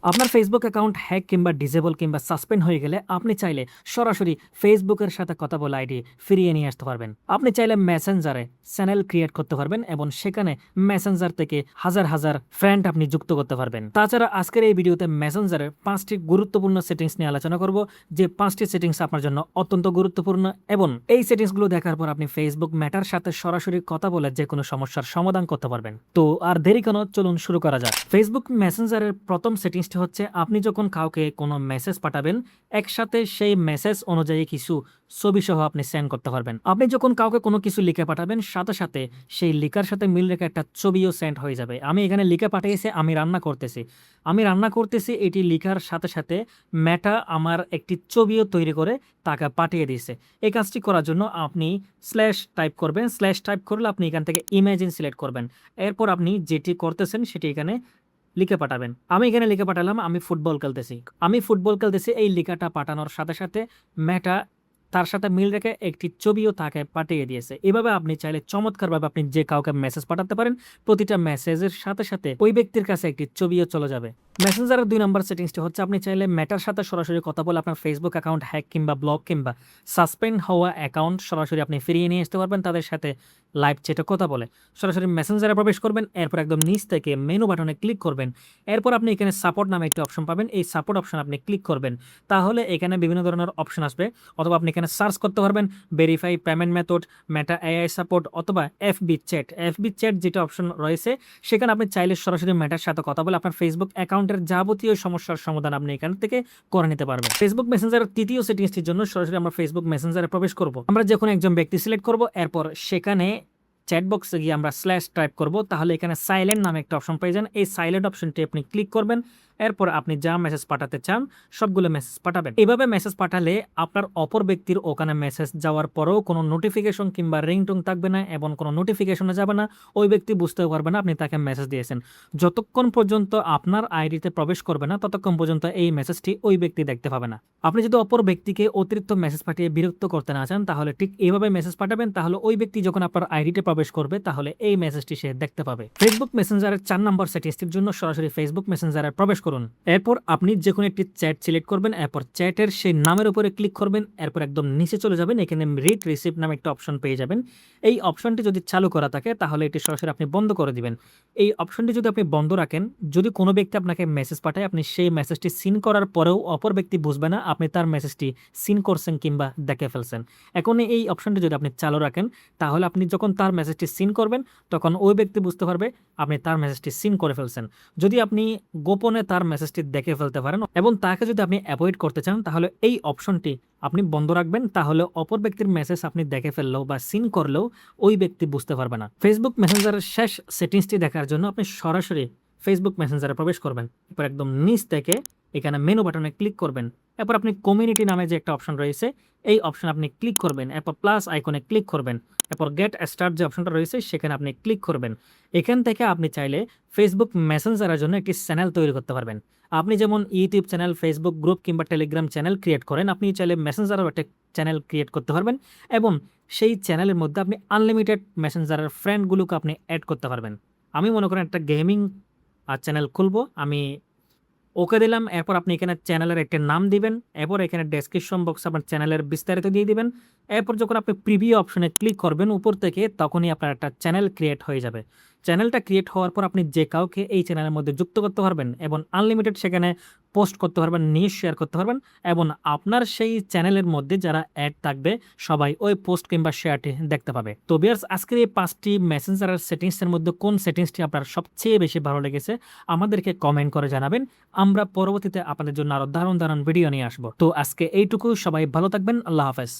আপনার Facebook account hack কিংবা disable কিংবা সাসপেন্ড হয়ে গেলে আপনি চাইলে সরাসরি ফেসবুকের সাথে কথা বলে আইডি ফিরিয়ে নিয়ে আসতে পারবেন। আপনি চাইলে মেসেঞ্জারে চ্যানেল ক্রিয়েট করতে পারবেন এবং সেখানে মেসেঞ্জার থেকে হাজার হাজার ফ্রেন্ড আপনি যুক্ত করতে পারবেন। তাছাড়া আজকের এই ভিডিওতে মেসেঞ্জারের 5টি গুরুত্বপূর্ণ সেটিংস নিয়ে আলোচনা করব, যে 5টি সেটিংস আপনার জন্য অত্যন্ত গুরুত্বপূর্ণ এবং এই সেটিংসগুলো দেখার পর আপনি ফেসবুক মেটার সাথে সরাসরি কথা বলে যে কোনো সমস্যার সমাধান করতে পারবেন। তো আর দেরি কেন, চলুন শুরু করা যাক। ফেসবুক মেসেঞ্জারের প্রথম সেটিংসটি হচ্ছে আপনি যখন কাউকে কোনো মেসেজ পাঠাবেন, একসাথে সেই মেসেজ অনুযায়ী কিছু ছবি সহ আপনি সেন্ড করতে পারবেন। আপনি যখন কাউকে কোনো কিছু লিখে পাঠাবেন, সাথে সাথে সেই লিখার সাথে মিল রেখে একটা ছবিও সেন্ড হয়ে যাবে। আমি এখানে লিখে পাঠিয়েছি আমি রান্না করতেছি এটি লিখার সাথে সাথে মেটা আমার একটি ছবিও তৈরি করে তাকে পাঠিয়ে দিয়েছে। এই কাজটি করার জন্য আপনি স্ল্যাশ টাইপ করবেন। স্ল্যাশ টাইপ করলে আপনি এখান থেকে ইমেজিন সিলেক্ট করবেন। এরপর আপনি যেটি করতেছেন সেটি এখানে লিখে পাঠাবেন। আমি এখানে লিখে পাঠালাম আমি ফুটবল খেলতেছি। এই লেখাটা পাঠানোর সাথে সাথে মেটা তার সাথে মিল রেখে একটি ছবিও তাকে পাঠিয়ে দিয়েছে। এভাবে আপনি চাইলে চমৎকারভাবে আপনি যে কাউকে মেসেজ পাঠাতে পারেন, প্রতিটা মেসেজের সাথে সাথে ওই ব্যক্তির কাছে একটি ছবিও চলে যাবে। মেসেঞ্জারের 2 নম্বর সেটিংসটি হচ্ছে আপনি চাইলে মেটার সাথে সরাসরি কথা বলে আপনার ফেসবুক অ্যাকাউন্ট হ্যাক কিংবা ব্লক কিংবা সাসপেন্ড হওয়া অ্যাকাউন্ট সরাসরি আপনি ফিরিয়ে নিয়ে আসতে পারবেন। তাদের সাথে লাইভ চ্যাটে কথা বলে সরাসরি মেসেঞ্জারে প্রবেশ করবেন। এরপর একদম নিচ থেকে মেনু বাটনে ক্লিক করবেন। এরপর আপনি এখানে সাপোর্ট নামে একটি অপশন পাবেন। এই সাপোর্ট অপশন আপনি ক্লিক করবেন, তাহলে এখানে বিভিন্ন ধরনের অপশন আসবে। অথবা আপনি এখানে সার্চ করতে পারবেন verify payment method, Meta AI support অথবা এফবি চ্যাট যেটা অপশন রয়েছে, সেখানে আপনি চাইলে সরাসরি মেটার সাথে কথা বলে আপনার ফেসবুক অ্যাকাউন্টের যাবতীয় সমস্যার সমাধান আপনি এখান থেকে করে নিতে পারবেন। ফেসবুক মেসেঞ্জারের তৃতীয় সেটিংসটির জন্য সরাসরি আমরা ফেসবুক মেসেঞ্জারে প্রবেশ করব। আমরা যে কোনো একজন ব্যক্তি সিলেক্ট করব, এরপর সেখানে চ্যাটবক্সে গিয়ে আমরা স্ল্যাশ টাইপ করব, তাহলে এখানে সাইলেন্ট নামে একটা অপশন পেয়ে যান। এই সাইলেন্ট অপশনটি আপনি ক্লিক করবেন। এরপর আপনি যা মেসেজ পাঠাতে চান সবগুলো মেসেজ পাঠাবেন। এভাবে মেসেজ পাঠালে আপনার অপর ব্যক্তির ওখানে মেসেজ যাওয়ার পরেও কোনো নোটিফিকেশন কিংবা রিংটোন থাকবে না এবং কোনো নোটিফিকেশনে যাবে না। ওই ব্যক্তি বুঝতেও পারবে না আপনি তাকে মেসেজ দিয়েছেন। যতক্ষণ পর্যন্ত আপনার আইডিতে প্রবেশ করবে না, ততক্ষণ পর্যন্ত এই মেসেজটি ওই ব্যক্তি দেখতে পাবে না। আপনি যদি অপর ব্যক্তিকে অতিরিক্ত মেসেজ পাঠিয়ে বিরক্ত করতে না চান, তাহলে ঠিক এইভাবে মেসেজ পাঠাবেন। তাহলে ওই ব্যক্তি যখন আপনার আইডিতে প্রবেশ করবে, তাহলে এই মেসেজটি সে দেখতে পাবে। ফেসবুক মেসেঞ্জারের 4 নম্বর সেটিংসটির জন্য সরাসরি ফেসবুক মেসেঞ্জারে প্রবেশ করুন। এরপর আপনি যে কোনো একটি চ্যাট সিলেক্ট করবেন। এরপর চ্যাটের সেই নামের উপরে ক্লিক করবেন। এরপর একদম নিচে চলে যাবেন, এখানে রিড রিসিপ্ট নামে একটা অপশন পেয়ে যাবেন। এই অপশনটি যদি চালু করা থাকে, তাহলে এটি সরাসরি আপনি বন্ধ করে দিবেন। এই অপশনটি যদি আপনি বন্ধ রাখেন, যদি কোনো ব্যক্তি আপনাকে মেসেজ পাঠায়, আপনি সেই মেসেজটি সিন করার পরেও অপর ব্যক্তি বুঝবে না আপনি তার মেসেজটি সিন করছেন কিংবা দেখে ফেলছেন। এখন এই অপশনটি যদি আপনি চালু রাখেন, তাহলে আপনি যখন তার মেসেজটি সিন করবেন, তখন ওই ব্যক্তি বুঝতে পারবে আপনি তার মেসেজটি সিন করে ফেলছেন। যদি আপনি গোপনে তার মেসেজটি দেখে ফেলতে পারেন এবং তাকে যদি আপনি অ্যাভয়েড করতে চান, তাহলে এই অপশনটি আপনি বন্ধ রাখবেন। তাহলে অপর ব্যক্তির মেসেজ আপনি দেখে ফেললেও বা সিন করলেও ওই ব্যক্তি বুঝতে পারবে না। ফেসবুক মেসেঞ্জারের শেষ সেটিংসটি দেখার জন্য আপনি সরাসরি ফেসবুক মেসেঞ্জারে প্রবেশ করবেন। এরপর একদম নিচ থেকে এখানে মেনু বাটনে ক্লিক করবেন। এরপর আপনি কমিউনিটি নামে যে একটা অপশন রয়েছে, এই অপশন আপনি ক্লিক করবেন। এরপর প্লাস আইকনে ক্লিক করবেন। এরপর গেট স্টার্ট যে অপশনটা রয়েছে, সেখানে আপনি ক্লিক করবেন। এখান থেকে আপনি চাইলে ফেসবুক মেসেঞ্জারের জন্য একটি চ্যানেল তৈরি করতে পারবেন। আপনি যেমন ইউটিউব চ্যানেল, ফেসবুক গ্রুপ কিংবা টেলিগ্রাম চ্যানেল ক্রিয়েট করেন, আপনি চাইলে মেসেঞ্জারেও একটা চ্যানেল ক্রিয়েট করতে পারবেন এবং সেই চ্যানেলের মধ্যে আপনি আনলিমিটেড মেসেঞ্জারের ফ্রেন্ডগুলোকে আপনি অ্যাড করতে পারবেন। আমি মনে করেন একটা গেমিং চ্যানেল খুলবো, আমি ওকে দিলাম। এরপর আপনি এখানে চ্যানেলের একটা নাম দিবেন। এরপর এখানে ডেসক্রিপশন বক্সে আপনার চ্যানেলের বিস্তারিত দিয়ে দিবেন। এরপর যখন আপনি প্রিভিউ অপশনে ক্লিক করবেন উপর থেকে, তখনই আপনার একটা চ্যানেল ক্রিয়েট হয়ে যাবে। চ্যানেলটা ক্রিয়েট হওয়ার পর আপনি যে কাউকে এই চ্যানেলের মধ্যে যুক্ত করতে পারবেন এবং আনলিমিটেড সেখানে পোস্ট করতে পারবেন, নিউজ শেয়ার করতে পারবেন এবং আপনার সেই চ্যানেলের মধ্যে যারা অ্যাড থাকবে সবাই ওই পোস্ট কিংবা শেয়ারটি দেখতে পাবে। তো ভিউয়ার্স, আজকের এই 5টি মেসেঞ্জারের সেটিংসের মধ্যে কোন সেটিংসটি আপনার সবচেয়ে বেশি ভালো লেগেছে আমাদেরকে কমেন্ট করে জানাবেন। আমরা পরবর্তীতে আপনাদের জন্য আরো দারুণ দারুণ ভিডিও নিয়ে আসবো। তো আজকে এইটুকু, সবাই ভালো থাকবেন। আল্লাহ হাফেজ।